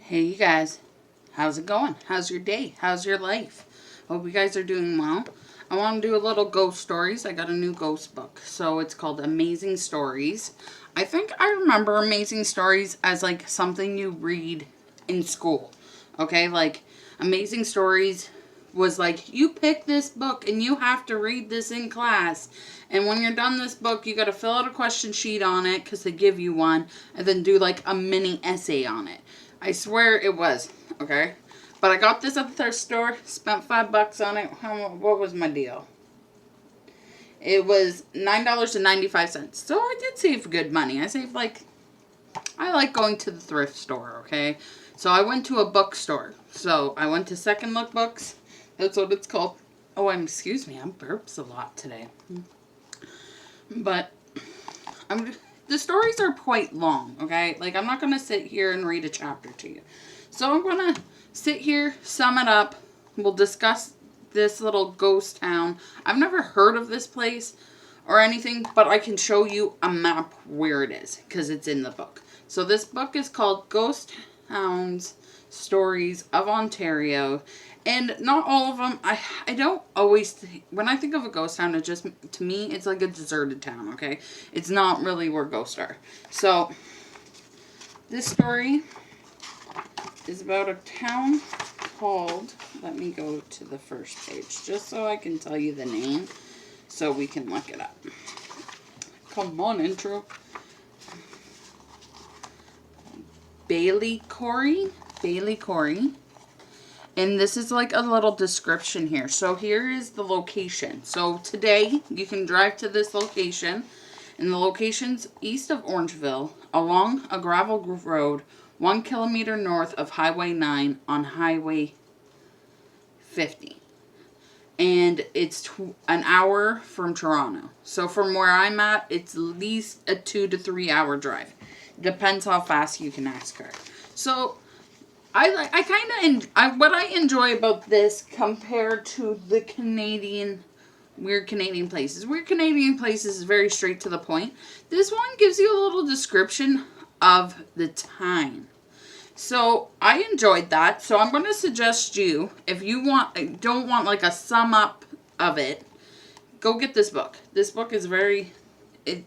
Hey you guys, how's it going? How's your day? How's your life? Hope you guys are doing well. I want to do a little ghost stories. I got a new ghost book. So it's called Amazing Stories. I think I remember Amazing Stories as like something you read in school. Okay, like Amazing Stories was like, you pick this book and you have to read this in class. And when you're done this book, you got to fill out a question sheet on it because they give you one. And then do like a mini essay on it. I swear it was, okay? But I got this at the thrift store, spent $5 on it. What was my deal? It was $9.95. So I did save good money. I like going to the thrift store, okay? So I went to a bookstore. So I went to Second Look Books. That's what it's called. Oh, excuse me, I'm burps a lot today. But the stories are quite long, okay? Like, I'm not going to sit here and read a chapter to you. So I'm going to sit here, sum it up. We'll discuss this little ghost town. I've never heard of this place or anything, but I can show you a map where it is because it's in the book. So this book is called Ghost Towns Stories of Ontario. And not all of them, I don't always, when I think of a ghost town, it just, to me, it's like a deserted town, okay? It's not really where ghosts are. So, this story is about a town called, let me go to the first page, just so I can tell you the name, so we can look it up. Come on, intro. Ballycory. And this is like a little description here. So here is the location. So today you can drive to this location. And the location's east of Orangeville along a gravel road 1 kilometer north of Highway 9 on Highway 50. And it's an hour from Toronto. So from where I'm at, it's at least a 2 to 3 hour drive. Depends how fast you can ask her. So what I enjoy about this compared to the Weird Canadian Places. Weird Canadian Places is very straight to the point. This one gives you a little description of the time. So I enjoyed that. So I'm going to suggest you, if you don't want like a sum up of it, go get this book. This book is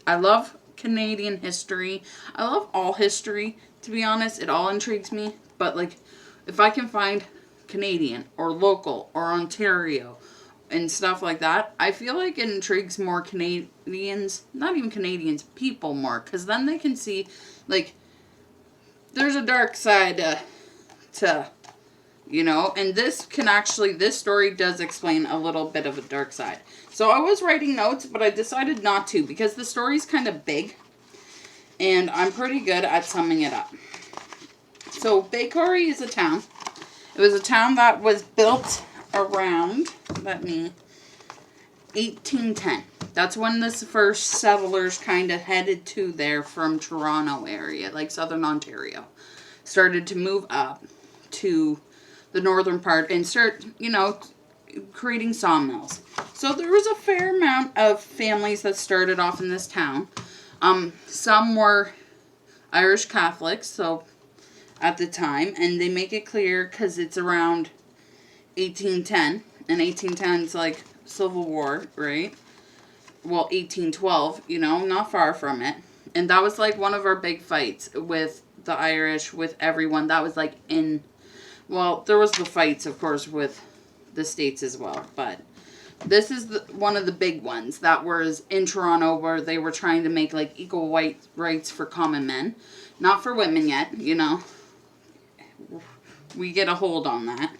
I love Canadian history. I love all history, to be honest. It all intrigues me. But, like, if I can find Canadian or local or Ontario and stuff like that, I feel like it intrigues more Canadians, not even Canadians, people more. Because then they can see, like, there's a dark side to, you know. And this story does explain a little bit of a dark side. So I was writing notes, but I decided not to because the story's kind of big. And I'm pretty good at summing it up. So, Ballycory is a town. It was a town that was built around, 1810. That's when the first settlers kind of headed to there from Toronto area, like southern Ontario. Started to move up to the northern part and start, creating sawmills. So, there was a fair amount of families that started off in this town. Some were Irish Catholics, so at the time, and they make it clear because it's around 1810, and 1810 is like Civil War, right? Well, 1812, not far from it. And that was like one of our big fights with the Irish, with everyone. That was like there was the fights, of course, with the States as well, but this is one of the big ones that was in Toronto where they were trying to make like equal rights for common men. Not for women yet, We get a hold on that.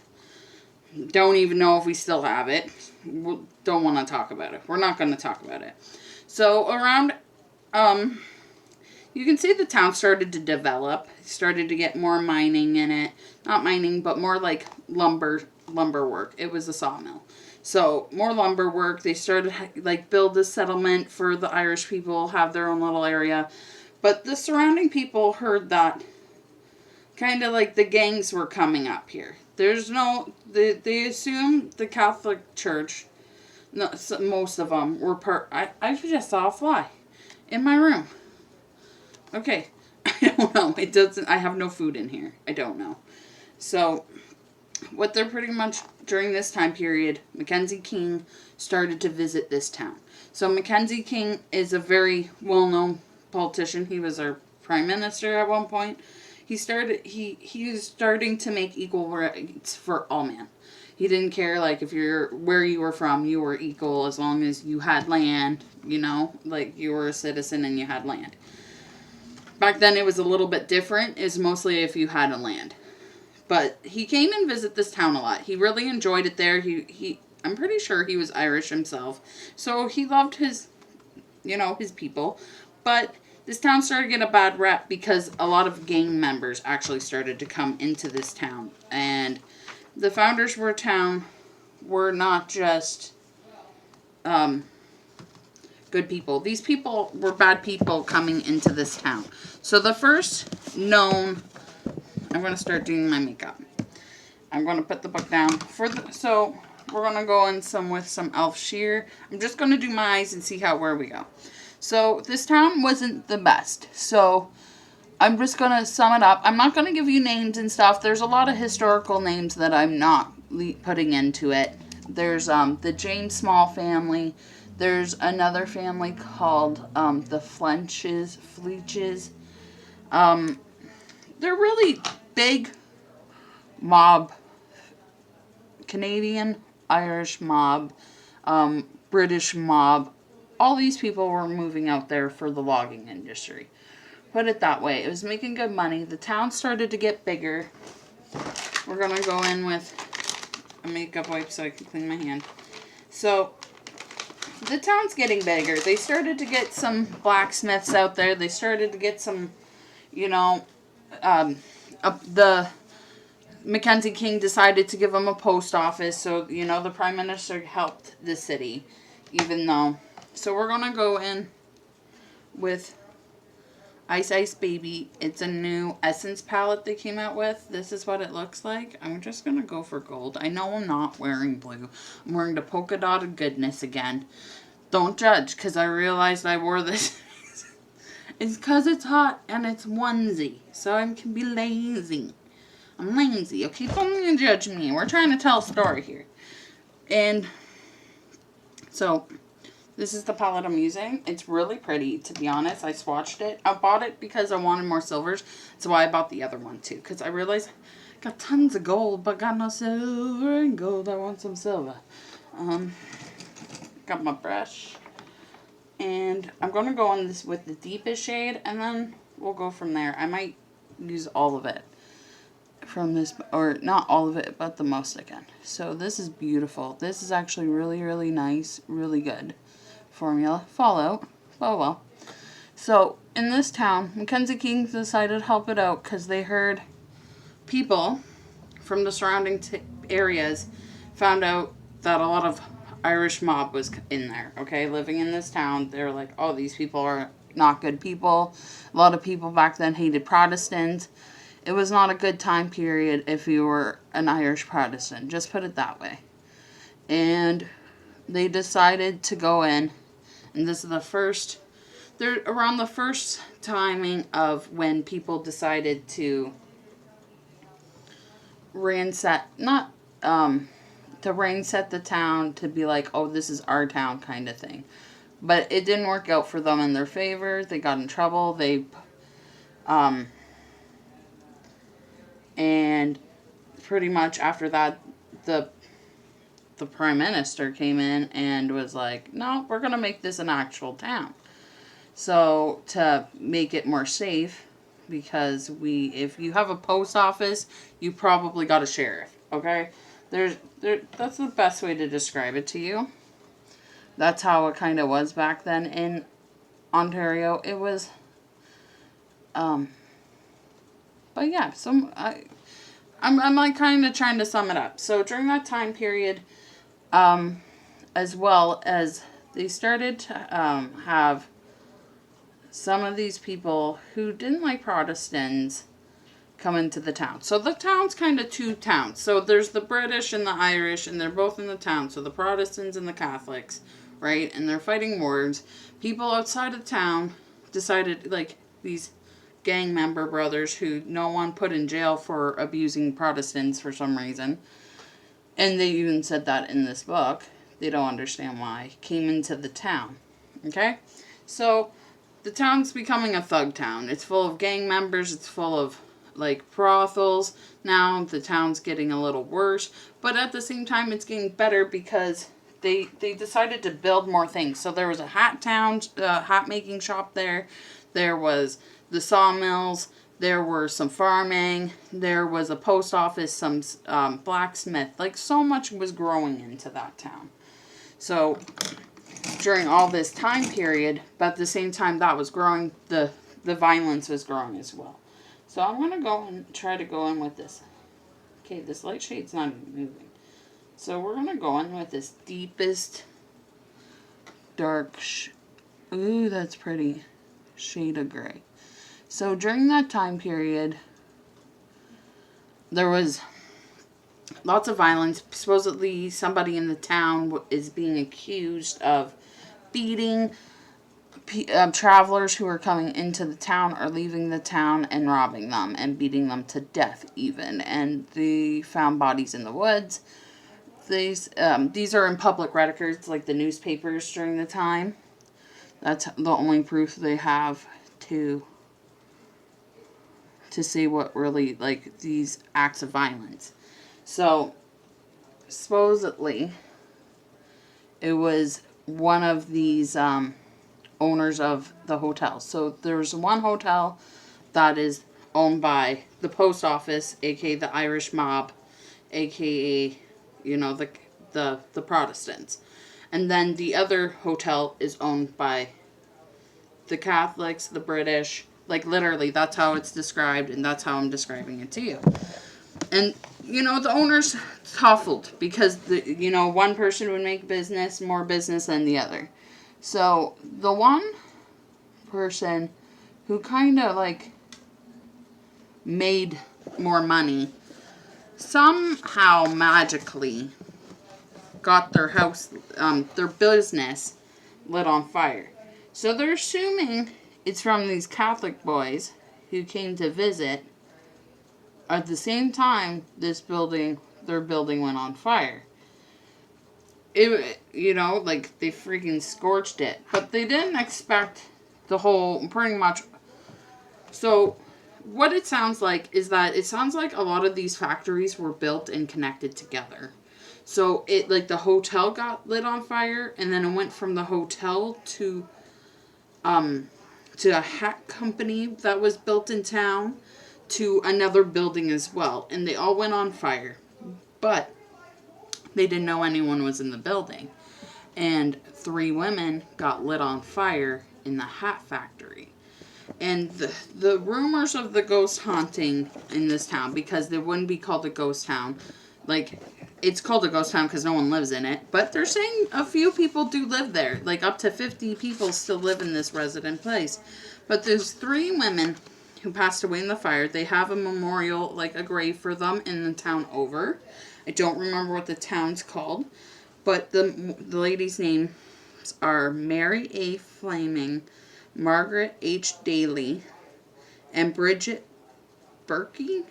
Don't even know if we still have it. We don't want to talk about it. We're not going to talk about it. So around, you can see the town started to develop. Started to get more mining in it. Not mining, but more like lumber work. It was a sawmill. So more lumber work. They started build a settlement for the Irish people, have their own little area. But the surrounding people heard that kind of like the gangs were coming up here. They assume the Catholic Church, most of them were I just saw a fly in my room. Okay. I don't know. It doesn't, I have no food in here. I don't know. So, what they're pretty much, during this time period, Mackenzie King started to visit this town. So, Mackenzie King is a very well-known politician. He was our prime minister at one point. He was starting to make equal rights for all men. He didn't care, like, if you're, where you were from, you were equal as long as you had land, you know, like, you were a citizen and you had land. Back then, it was a little bit different. It's mostly if you had a land. But he came and visited this town a lot. He really enjoyed it there. I'm pretty sure he was Irish himself. So he loved his, you know, his people. But this town started to get a bad rep because a lot of gang members actually started to come into this town. And the founders of our town were not just good people. These people were bad people coming into this town. So the first known... I'm going to start doing my makeup. I'm going to put the book down. So we're going to go in with some e.l.f. sheer. I'm just going to do my eyes and see where we go. So this town wasn't the best. So I'm just going to sum it up. I'm not going to give you names and stuff. There's a lot of historical names that I'm not putting into it. There's the James Small family. There's another family called the Fleaches. They're really big mob, Canadian, Irish mob, British mob. All these people were moving out there for the logging industry. Put it that way. It was making good money. The town started to get bigger. We're going to go in with a makeup wipe so I can clean my hand. So, the town's getting bigger. They started to get some blacksmiths out there. They started to get some, you know... the Mackenzie King decided to give him a post office, so, you know, the Prime Minister helped the city, even though. So we're going to go in with Ice Ice Baby. It's a new Essence palette they came out with. This is what it looks like. I'm just going to go for gold. I know I'm not wearing blue. I'm wearing the polka dotted goodness again. Don't judge, because I realized I wore this. It's because it's hot and it's onesie. So I can be lazy. I'm lazy. Okay, don't judge me. We're trying to tell a story here. And so this is the palette I'm using. It's really pretty, to be honest. I swatched it. I bought it because I wanted more silvers. That's why I bought the other one too. Because I realized I got tons of gold, but got no silver and gold. I want some silver. Got my brush. And I'm going to go on this with the deepest shade, and then we'll go from there. I might use all of it from this, or not all of it, but the most again. So this is beautiful. This is actually really, really nice, really good formula. Fallout. Oh well. So in this town, Mackenzie King decided to help it out because they heard people from the surrounding areas found out that a lot of Irish mob was in there, okay, living in this town. They're like, oh, these people are not good people. A lot of people back then hated Protestants. It was not a good time period if you were an Irish Protestant, just put it that way. And they decided to go in, and this is they're around the first timing of when people decided to ransack the town to be like, oh, this is our town kind of thing. But it didn't work out for them in their favor. They got in trouble. And pretty much after that, the Prime Minister came in and was like, no, we're going to make this an actual town. So to make it more safe, because if you have a post office, you probably got a sheriff, okay? That's the best way to describe it to you. That's how it kind of was back then in Ontario. It was, but yeah. So I'm like kind of trying to sum it up. So during that time period, as well as they started to have some of these people who didn't like Protestants come into the town. So the town's kind of two towns. So there's the British and the Irish, and they're both in the town. So the Protestants and the Catholics, right? And they're fighting wars. People outside of town decided, like, these gang member brothers who no one put in jail for abusing Protestants for some reason. And they even said that in this book. They don't understand why. Came into the town. Okay? So, the town's becoming a thug town. It's full of gang members. It's full of, like, brothels. Now, the town's getting a little worse. But at the same time, it's getting better because they decided to build more things. So, there was a hat making shop there. There was the sawmills. There were some farming. There was a post office, some blacksmith. Like, so much was growing into that town. So, during all this time period, but at the same time that was growing, the violence was growing as well. So, I'm going to go and try to go in with this. Okay, this light shade's not even moving. So, we're going to go in with this deepest dark, ooh, that's pretty, shade of gray. So, during that time period, there was lots of violence. Supposedly, somebody in the town is being accused of beating travelers who are coming into the town or leaving the town and robbing them and beating them to death even. And they found bodies in the woods. These are in public records, like the newspapers during the time. That's the only proof they have to say what really, like, these acts of violence. So, supposedly, it was one of these owners of the hotel. So, there's one hotel that is owned by the post office, aka the Irish mob, aka, you know, the Protestants. And then the other hotel is owned by the Catholics, the British. Like, literally, that's how it's described, and that's how I'm describing it to you. And, you know, the owners tuffled because, one person would make more business than the other. So, the one person who kind of, like, made more money somehow magically got their house, their business lit on fire. So, they're assuming it's from these Catholic boys who came to visit. At the same time, their building went on fire. It, like, they freaking scorched it. But they didn't expect the whole, pretty much. So, what it sounds like is that it sounds like a lot of these factories were built and connected together. So, the hotel got lit on fire, and then it went from the hotel to a hat company that was built in town, to another building as well. And they all went on fire. But they didn't know anyone was in the building. And 3 women got lit on fire in the hat factory. And the rumors of the ghost haunting in this town, because it wouldn't be called a ghost town. Like, it's called a ghost town because no one lives in it. But they're saying a few people do live there. Like, up to 50 people still live in this resident place. But there's 3 women who passed away in the fire. They have a memorial, like a grave for them in the town over. I don't remember what the town's called. But the ladies' names are Mary A. Flaming, Margaret H. Daly, and Bridget Berkey.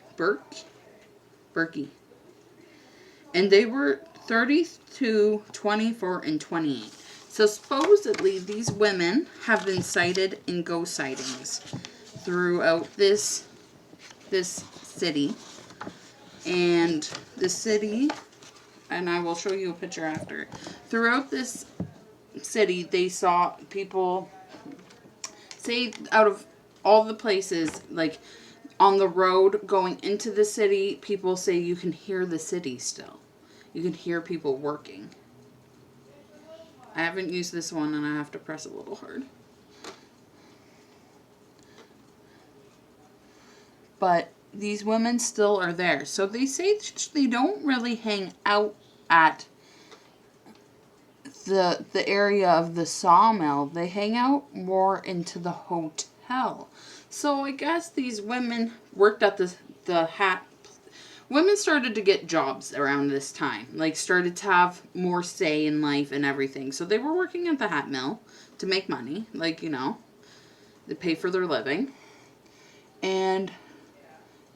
And they were 32, 24, and 28. So supposedly these women have been sighted in ghost sightings throughout this city. And the city, and I will show you a picture after. Throughout this city, they saw people, say, out of all the places, like on the road going into the city, people say you can hear the city still. You can hear people working. I haven't used this one, and I have to press a little hard. But these women still are there. So they say they don't really hang out at the area of the sawmill. They hang out more into the hotel. So I guess these women worked at the hat. Women started to get jobs around this time. Like, started to have more say in life and everything. So they were working at the hat mill to make money. Like, they pay for their living. and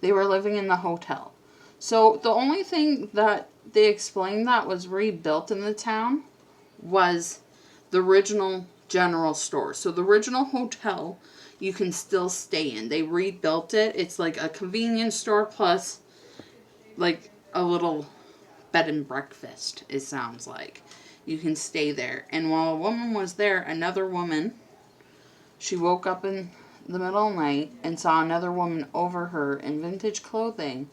they were living in the hotel. So the only thing that they explained that was rebuilt in the town was the original general store. So the original hotel you can still stay in. They rebuilt it. It's like a convenience store plus like a little bed and breakfast, it sounds like. You can stay there. And while a woman was there, another woman, she woke up in the middle of the night and saw another woman over her in vintage clothing.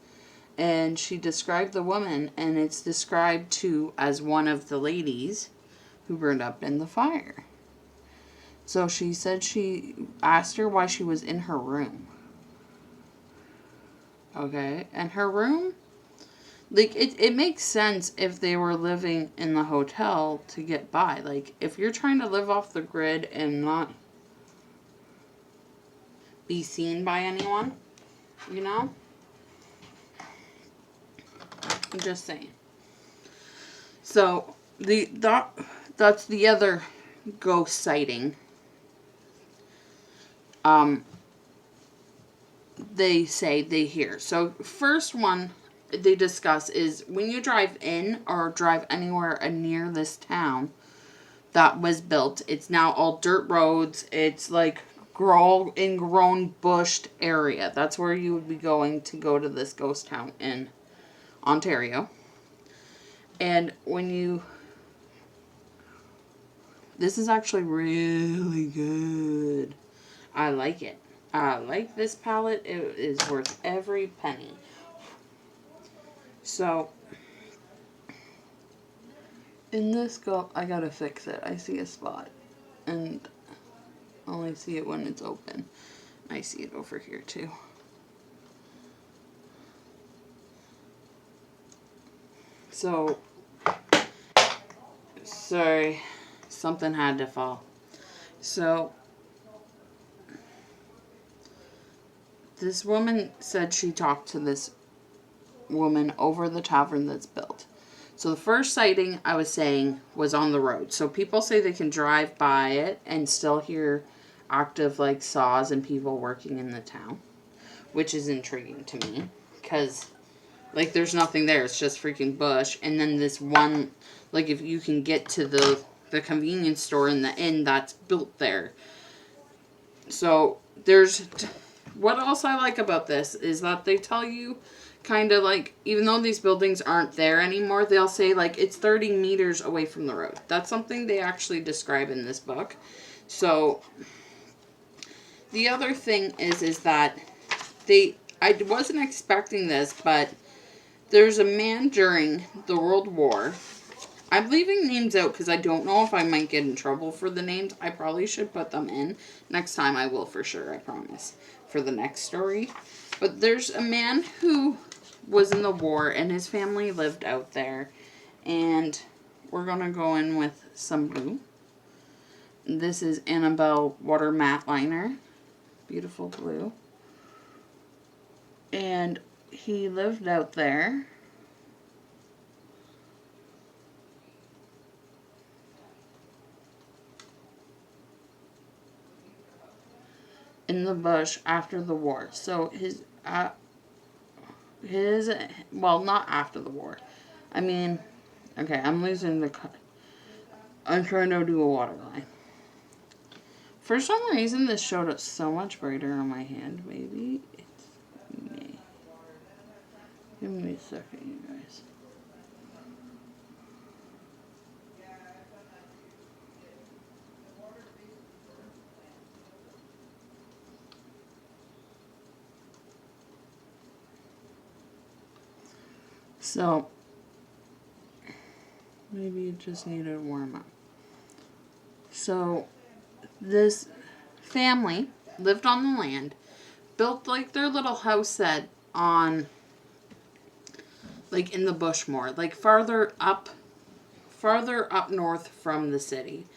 And she described the woman, and it's described to as one of the ladies who burned up in the fire. So she said she asked her why she was in her room. Okay? And her room, like, it makes sense if they were living in the hotel to get by. Like, if you're trying to live off the grid and not be seen by anyone, you know? I'm just saying. So, that's the other ghost sighting. They say they hear. So, first one they discuss is when you drive in or drive anywhere near this town that was built, it's now all dirt roads. It's like grown bushed area. That's where you would be going to go to this ghost town in Ontario. And when you... This is actually really good. I like it. I like this palette. It is worth every penny. So, in this scope, I gotta fix it. I see a spot. And I only see it when it's open. I see it over here too. So, sorry. Something had to fall. So, this woman said she talked to this woman over the tavern that's built. So the first sighting I was saying was on the road. So people say they can drive by it and still hear active like saws and people working in the town, which is intriguing to me because like there's nothing there. It's just freaking bush. And then this one, like if you can get to the convenience store in the inn that's built there. So there's... What else I like about this is that they tell you kind of like, even though these buildings aren't there anymore, they'll say like it's 30 meters away from the road. That's something they actually describe in this book. So the other thing is that I wasn't expecting this, but there's a man during the World War. I'm leaving names out because I don't know if I might get in trouble for the names. I probably should put them in. Next time I will for sure, I promise, for the next story. But there's a man who was in the war and his family lived out there. And we're going to go in with some blue. This is Annabelle Water Matte Liner. Beautiful blue. And he lived out there. In the bush after the war. So well, not after the war. I mean, okay, I'm losing the cut. I'm trying to do a waterline. For some reason, this showed up so much brighter on my hand. Maybe it's me. Give me a second, you guys. So, maybe it just needed a warm up. So, this family lived on the land, built like their little house set on, like in the bush more, like farther up north from the city.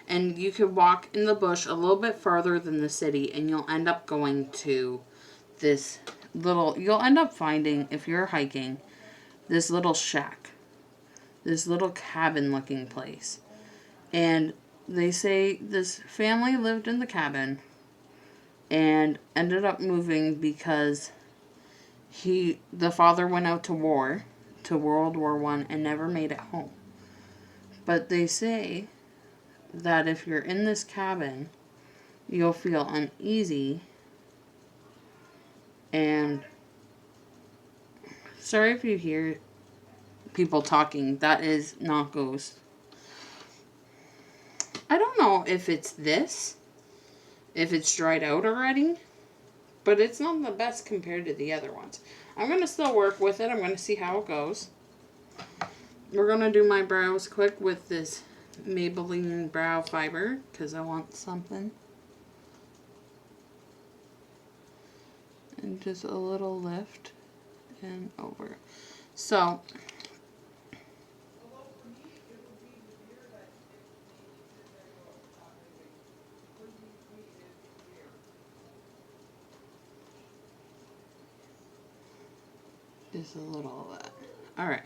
And you could walk in the bush a little bit farther than the city and you'll end up going to this you'll end up finding, if you're hiking, this little shack, this little cabin looking place. And they say this family lived in the cabin and ended up moving because the father went out to war, to World War I, and never made it home. But they say that if you're in this cabin, you'll feel uneasy. And sorry if you hear people talking, that is not ghosts. I don't know if it's this, if it's dried out already, but it's not the best compared to the other ones. I'm going to still work with it. I'm going to see how it goes. We're going to do my brows quick with this Maybelline brow fiber because I want something. And just a little lift and over. So, just a little of that. Alright.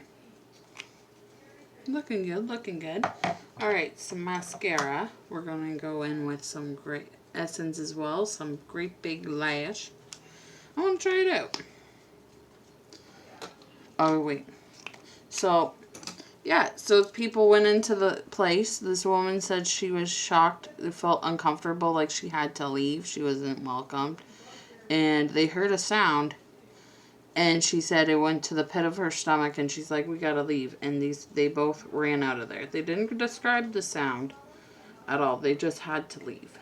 Looking good, looking good. Alright, some mascara. We're going to go in with some great Essence as well. Some great big lash. I want to try it out. Oh, wait. So, yeah. So, people went into the place. This woman said she was shocked. It felt uncomfortable, like she had to leave. She wasn't welcomed. And they heard a sound. And she said it went to the pit of her stomach, and she's like, we gotta leave. And they both ran out of there. They didn't describe the sound at all. They just had to leave.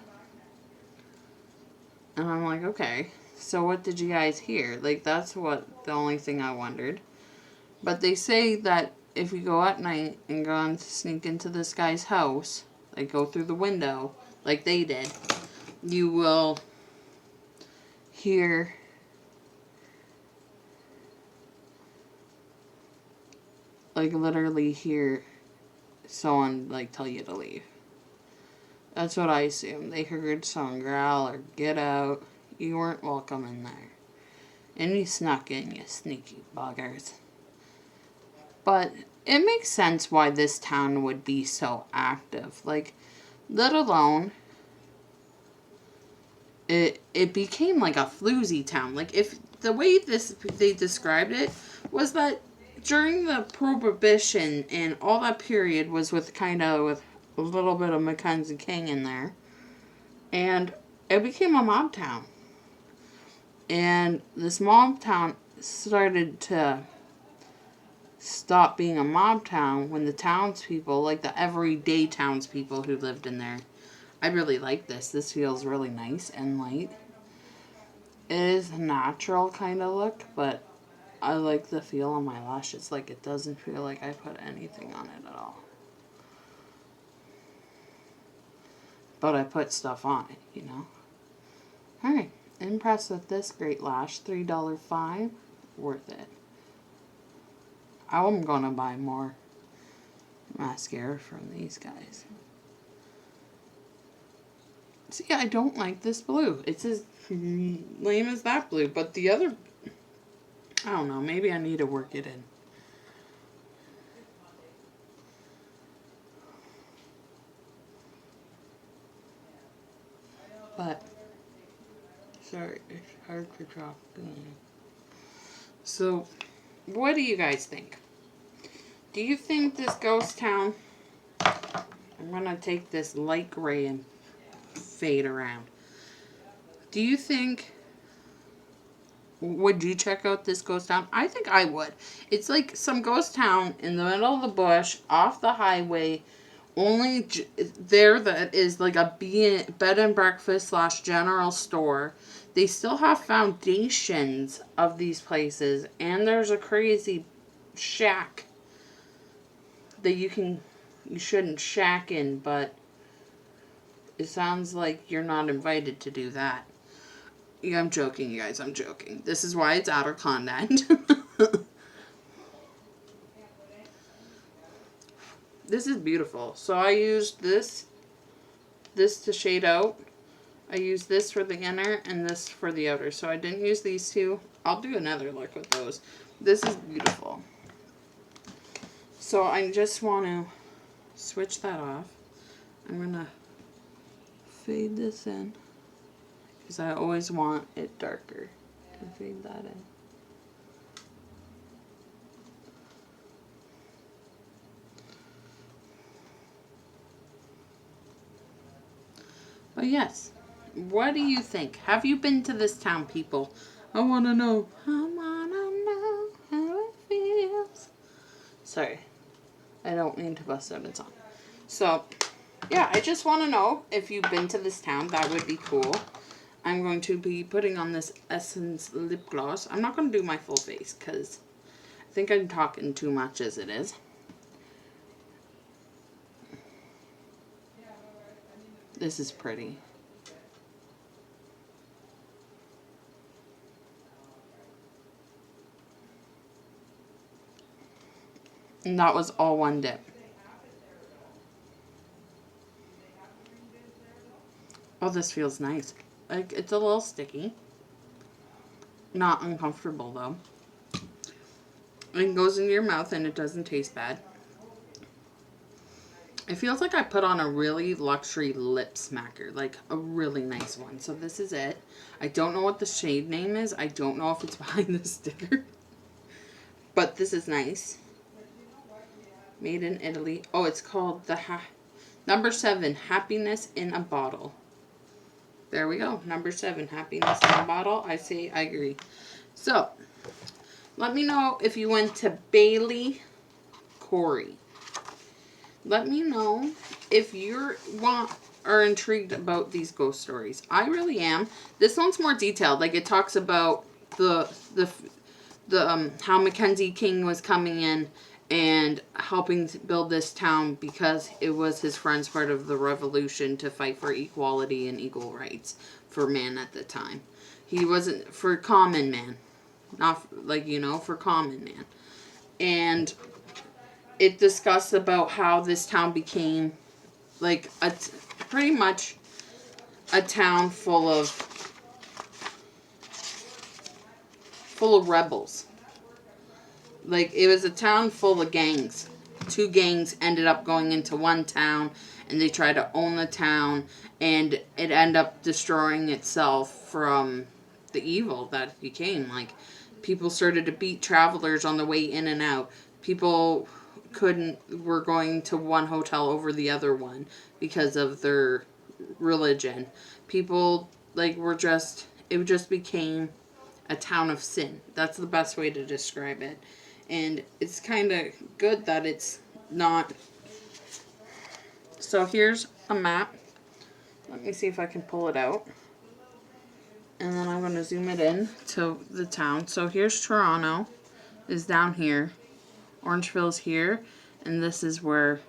And I'm like, okay. So what did you guys hear? Like, that's the only thing I wondered. But they say that if you go at night and go and sneak into this guy's house, like go through the window, like they did, you will hear... like literally hear someone like tell you to leave. That's what I assume. They heard someone growl or get out. You weren't welcome in there. And you snuck in, you sneaky buggers. But it makes sense why this town would be so active. Like, let alone it became like a floozy town. Like, if the way they described it was that during the Prohibition and all that period was with a little bit of Mackenzie King in there. And it became a mob town. And this mob town started to stop being a mob town when the townspeople, like the everyday townspeople who lived in there. I really like this. This feels really nice and light. It is a natural kind of look, but I like the feel on my lashes. Like, it doesn't feel like I put anything on it at all. But I put stuff on it, you know. Alright, impressed with this great lash. $3.05. Worth it. I'm going to buy more mascara from these guys. See, I don't like this blue. It's as lame as that blue. But the other... I don't know. Maybe I need to work it in. But, sorry, it's hard to talk. So, what do you guys think? Do you think this ghost town... I'm going to take this light gray and fade around. Do you think... would you check out this ghost town? I think I would. It's like some ghost town in the middle of the bush, off the highway. Only there that is like a bed and breakfast / general store. They still have foundations of these places. And there's a crazy shack that you shouldn't shack in. But it sounds like you're not invited to do that. Yeah, I'm joking, you guys. I'm joking. This is why it's out of content. This is beautiful. So I used this to shade out. I used this for the inner and this for the outer. So I didn't use these two. I'll do another look with those. This is beautiful. So I just want to switch that off. I'm going to fade this in. because I always want it darker to fade that in. But yes, what do you think? Have you been to this town, people? I want to know. I want to know how it feels. Sorry, I don't mean to bust out a song. So, yeah, I just want to know if you've been to this town. That would be cool. I'm going to be putting on this Essence lip gloss. I'm not going to do my full face because I think I'm talking too much as it is. This is pretty. And that was all one dip. Oh, this feels nice. Like, it's a little sticky. Not uncomfortable, though. It goes into your mouth and it doesn't taste bad. It feels like I put on a really luxury lip smacker. Like, a really nice one. So this is it. I don't know what the shade name is. I don't know if it's behind the sticker. But this is nice. Made in Italy. Oh, it's called the number 7, Happiness in a Bottle. There we go. Number 7, Happiness in a Bottle. I say I agree. So, let me know if you went to Ballycory. Let me know if you are intrigued about these ghost stories. I really am. This one's more detailed. Like, it talks about the how Mackenzie King was coming in and helping build this town because it was his friend's part of the revolution to fight for equality and equal rights for man at the time. He wasn't for common man. Not like, you know, for common man. And it discussed about how this town became like pretty much a town full of rebels. Like, it was a town full of gangs. 2 gangs ended up going into one town, and they tried to own the town, and it ended up destroying itself from the evil that it became. Like, people started to beat travelers on the way in and out. People were going to one hotel over the other one because of their religion. People, like, it just became a town of sin. That's the best way to describe it. And it's kind of good that it's not. So here's a map. Let me see if I can pull it out. And then I'm going to zoom it in to the town. So here's Toronto. Is down here. Orangeville's here. And this is where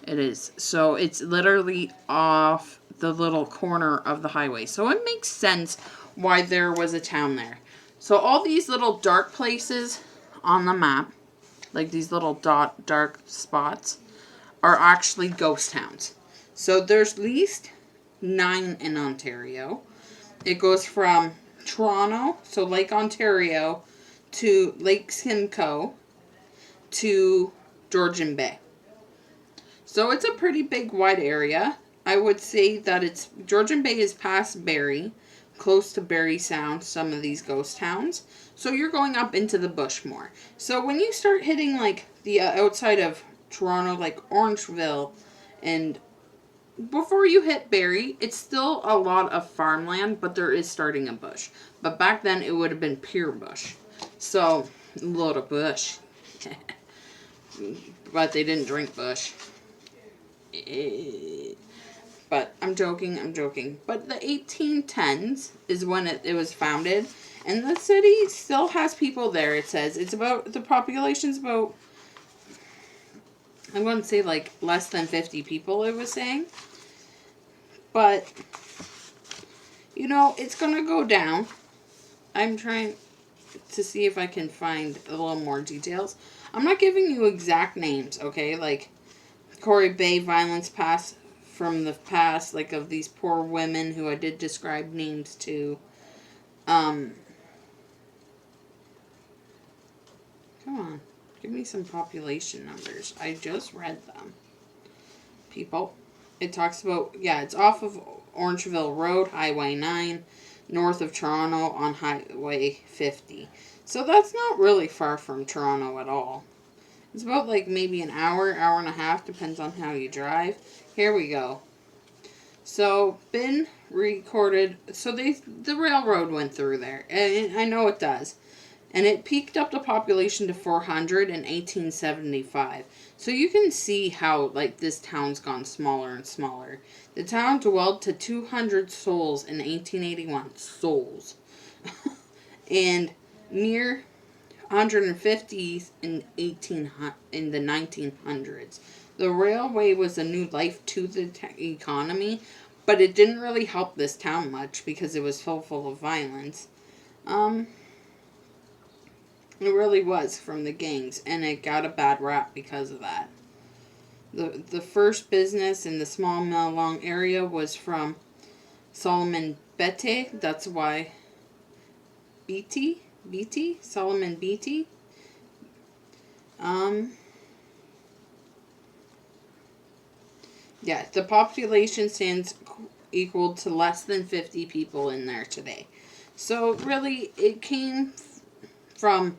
it is. So it's literally off the little corner of the highway. So it makes sense why there was a town there. So all these little dark places on the map, like these little dark spots, are actually ghost towns. So there's at least 9 in Ontario. It goes from Toronto, so Lake Ontario, to Lake Simcoe, to Georgian Bay. So it's a pretty big, wide area. I would say that Georgian Bay is past Barrie, close to Barrie Sound, some of these ghost towns. So you're going up into the bush more. So when you start hitting, like, the outside of Toronto, like Orangeville, and before you hit Barrie, it's still a lot of farmland, but there is starting a bush. But back then, it would have been pure bush. So, a lot of bush. But they didn't drink bush. But I'm joking. But the 1810s is when it was founded. And the city still has people there, it says. The population's about, I'm going to say, like, less than 50 people, it was saying. But, you know, it's going to go down. I'm trying to see if I can find a little more details. I'm not giving you exact names, okay? Like, Corey Bay violence from the past, like, of these poor women who I did describe names to. Come on. Give me some population numbers. I just read them. People. It talks about, yeah, it's off of Orangeville Road, Highway 9, north of Toronto on Highway 50. So that's not really far from Toronto at all. It's about like maybe an hour, hour and a half, depends on how you drive. Here we go. So, been recorded, so the railroad went through there, and I know it does. And it peaked up the population to 400 in 1875. So you can see how, like, this town's gone smaller and smaller. The town dwelled to 200 souls in 1881. Souls. And near 150 in the 1900s. The railway was a new life to the economy, but it didn't really help this town much because it was full of violence. It really was, from the gangs, and it got a bad rap because of that. The first business in the small Mellong area was from Solomon Beatty. That's why Beatty? Solomon Beatty? Yeah, the population stands equal to less than 50 people in there today. So really, it came from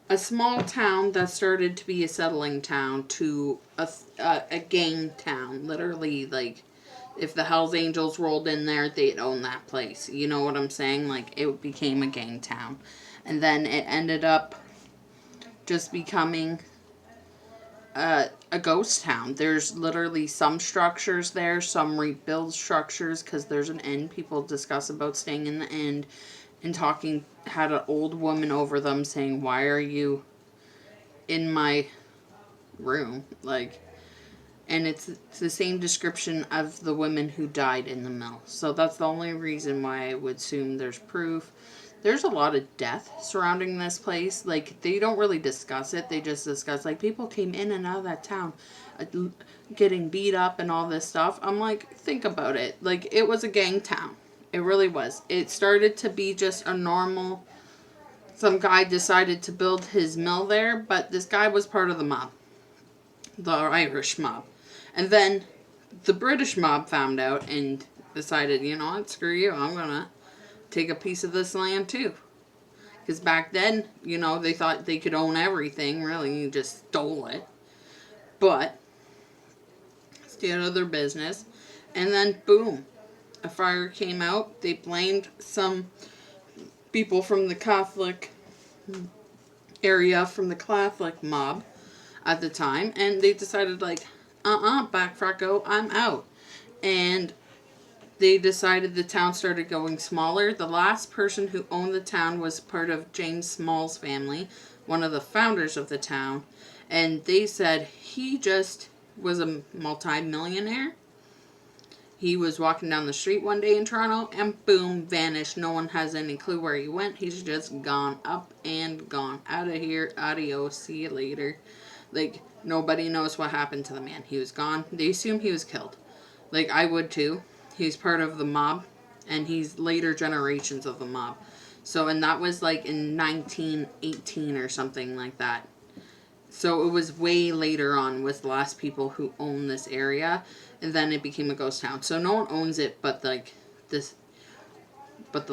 a small town that started to be a settling town to a gang town. Literally, like, if the Hells Angels rolled in there, they'd own that place. You know what I'm saying? Like, it became a gang town. And then it ended up just becoming a ghost town. There's literally some structures there, some rebuild structures, because there's an inn. People discuss about staying in the inn and had an old woman over them saying, "Why are you in my room?" Like, and it's the same description of the women who died in the mill. So that's the only reason why I would assume there's proof. There's a lot of death surrounding this place. Like, they don't really discuss it. They just discuss, like, people came in and out of that town getting beat up and all this stuff. I'm like, think about it. Like, it was a gang town. It really was. It started to be just a normal... Some guy decided to build his mill there, but this guy was part of the mob. The Irish mob. And then the British mob found out and decided, you know what, screw you, I'm going to take a piece of this land too. Because back then, you know, they thought they could own everything. Really, you just stole it. But stayed out of their business. And then, boom, a fire came out. They blamed some people from the Catholic area, from the Catholic mob at the time. And they decided, like, back fracko, I'm out. And they decided the town started going smaller. The last person who owned the town was part of James Small's family, one of the founders of the town. And they said he just was a multi-millionaire. He was walking down the street one day in Toronto and boom, vanished. No one has any clue where he went. He's just gone up and gone. Out of here. Adios. See you later. Like, nobody knows what happened to the man. He was gone. They assume he was killed. Like, I would too. He's part of the mob, and he's later generations of the mob. So, and that was like in 1918 or something like that. So it was way later on with the last people who owned this area, and then it became a ghost town. So no one owns it but like this, but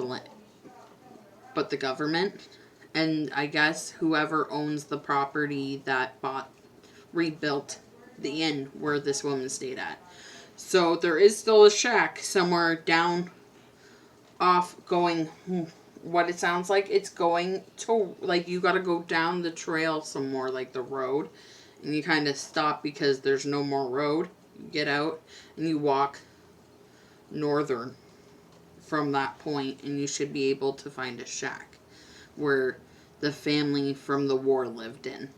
the government, and I guess whoever owns the property that rebuilt the inn where this woman stayed at. So there is still a shack somewhere down off going, what it sounds like it's going to, like, you got to go down the trail some more, like the road, and you kind of stop because there's no more road. You get out and you walk northern from that point, and you should be able to find a shack where the family from the war lived in.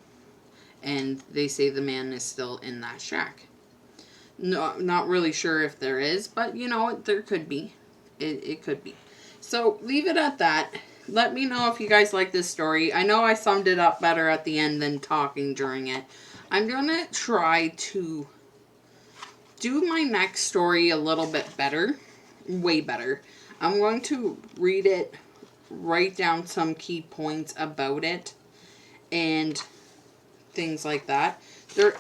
And they say the man is still in that shack. No, not really sure if there is, but you know, there could be. It could be. So leave it at that. Let me know if you guys like this story. I know I summed it up better at the end than talking during it. I'm going to try to do my next story a little bit better. Way better. I'm going to read it, write down some key points about it, and things like that.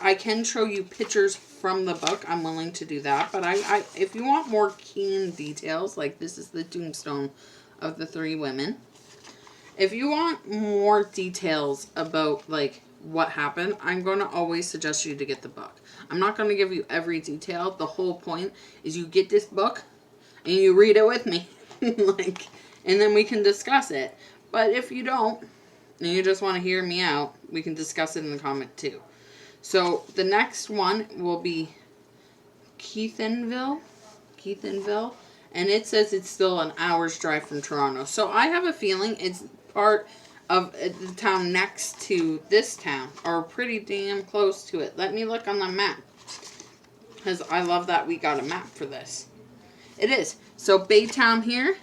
I can show you pictures from the book, I'm willing to do that. But if you want more keen details, like this is the tombstone of the 3 women. If you want more details about like what happened, I'm going to always suggest you to get the book. I'm not going to give you every detail. The whole point is you get this book and you read it with me. Like, and then we can discuss it. But if you don't, and you just want to hear me out, we can discuss it in the comment too. So the next one will be Keithinville, and it says it's still an hour's drive from Toronto. So I have a feeling it's part of the town next to this town, or pretty damn close to it. Let me look on the map, because I love that we got a map for this. It is. So Baytown here,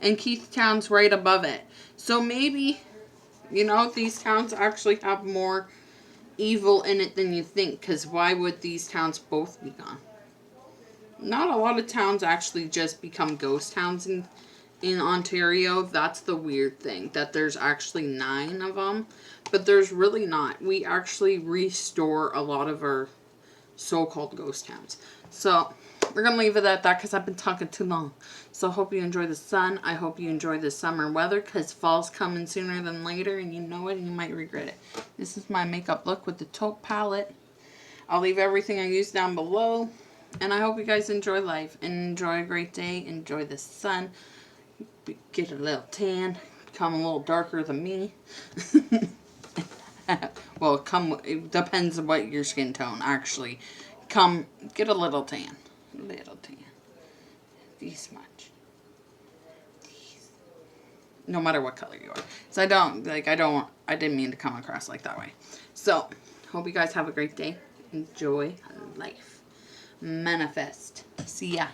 and Keithtown's right above it. So maybe, you know, these towns actually have more evil in it than you think, because why would these towns both be gone? Not a lot of towns actually just become ghost towns in Ontario. That's the weird thing, that there's actually 9 of them, but there's really not. We actually restore a lot of our so-called ghost towns. So we're going to leave it at that because I've been talking too long. So I hope you enjoy the sun. I hope you enjoy the summer weather, because fall's coming sooner than later, and you know it and you might regret it. This is my makeup look with the taupe palette. I'll leave everything I use down below. And I hope you guys enjoy life and enjoy a great day. Enjoy the sun. Get a little tan. Become a little darker than me. Well, it depends on what your skin tone. Actually, get a little tan. This much. No matter what color you are. So I didn't mean to come across like that way. So, hope you guys have a great day. Enjoy life. Manifest. See ya.